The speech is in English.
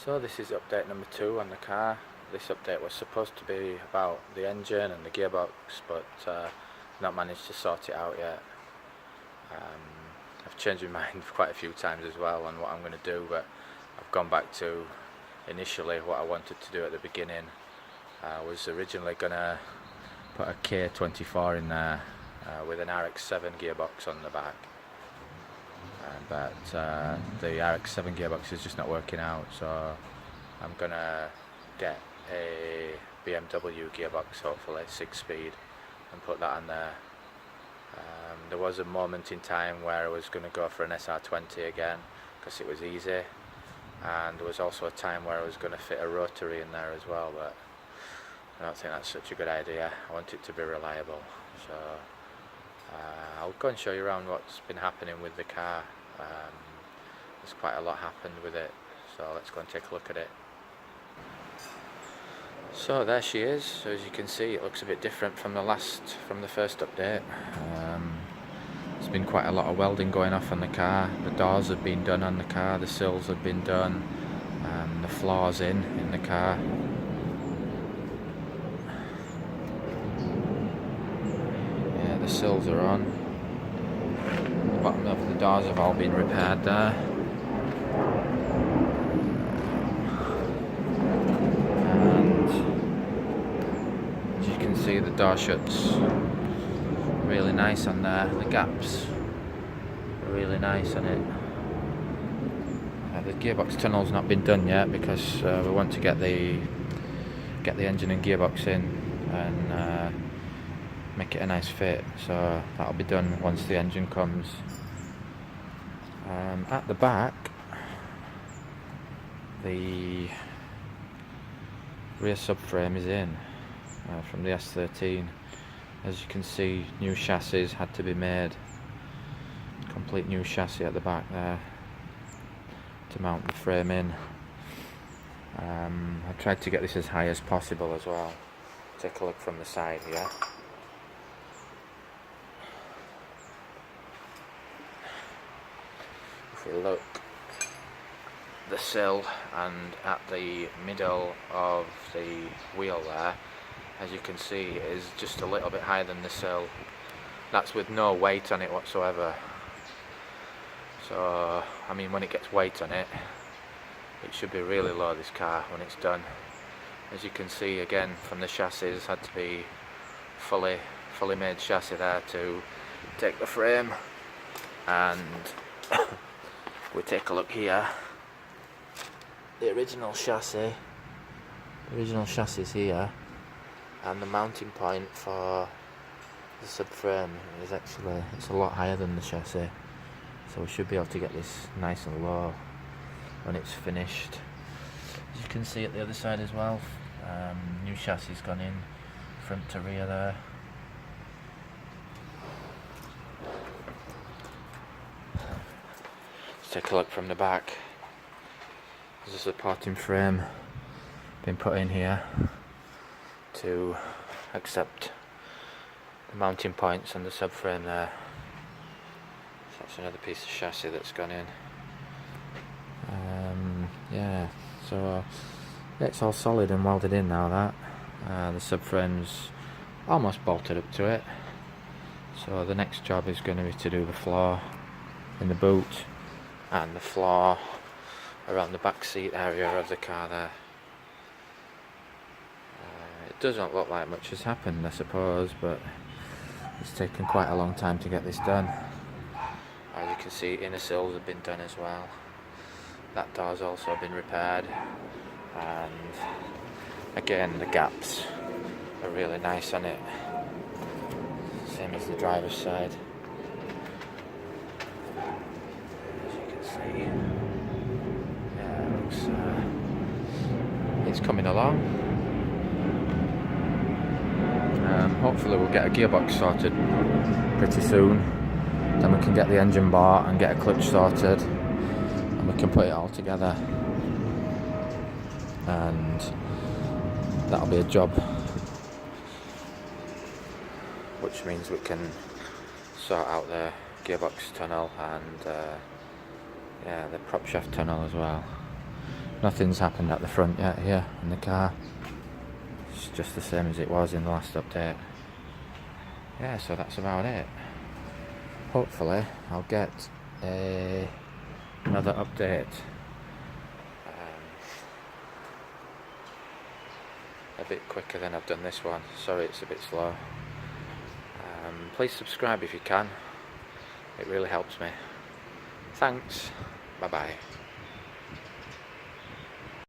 So this is update number 2 on the car. This update was supposed to be about the engine and the gearbox, but not managed to sort it out yet. I've changed my mind quite a few times as well on what I'm going to do, but I've gone back to initially what I wanted to do at the beginning. I was originally going to put a K24 in there with an RX-7 gearbox on the back. But the RX-7 gearbox is just not working out, so I'm gonna get a BMW gearbox, hopefully 6-speed, and put that on there. There was a moment in time where I was going to go for an SR20 again because it was easy, and there was also a time where I was going to fit a rotary in there as well, but I don't think that's such a good idea. I want it to be reliable, so I'll go and show you around what's been happening with the car. There's quite a lot happened with it, so let's go and take a look at it. So there she is. So as you can see, it looks a bit different from the first update. There's been quite a lot of welding going off on the car. The doors have been done on the car, the sills have been done, the floor's in the car. Yeah, the sills are on. The bottom of the doors have all been repaired there. And as you can see, the door shuts really nice on there. The gaps are really nice on it. The gearbox tunnel's not been done yet because we want to get the engine and gearbox in and make it a nice fit, so that'll be done once the engine comes. At the back, the rear subframe is in from the S13. As you can see, new chassis had to be made. Complete new chassis at the back there to mount the frame in. I tried to get this as high as possible as well. Take a look from the side here. If we look, the sill and at the middle of the wheel there, as you can see, is just a little bit higher than the sill. That's with no weight on it whatsoever. So I mean, when it gets weight on it, it should be really low, this car, when it's done. As you can see again from the chassis, it's had to be fully made chassis there to take the frame. And if we take a look here, the original chassis is here, and the mounting point for the subframe is actually, it's a lot higher than the chassis, so we should be able to get this nice and low when it's finished. As you can see at the other side as well, new chassis gone in front to rear there. Take a look from the back. There's a supporting frame been put in here to accept the mounting points and the subframe there. So that's another piece of chassis that's gone in. Yeah, so it's all solid and welded in now, that. The subframe's almost bolted up to it. So the next job is going to be to do the floor in the boot and the floor around the back seat area of the car there. It doesn't look like much has happened, I suppose, but it's taken quite a long time to get this done. As you can see, inner sills have been done as well. That door's also been repaired, and again the gaps are really nice on it, same as the driver's side. Yeah, it looks, it's coming along. Hopefully we'll get a gearbox sorted pretty soon, then we can get the engine bought and get a clutch sorted, and we can put it all together, and that'll be a job, which means we can sort out the gearbox tunnel and yeah, the prop shaft tunnel as well. Nothing's happened at the front yet here in the car. It's just the same as it was in the last update. Yeah, so that's about it. Hopefully I'll get another update a bit quicker than I've done this one. Sorry it's a bit slow. Please subscribe if you can. It really helps me. Thanks. Bye bye.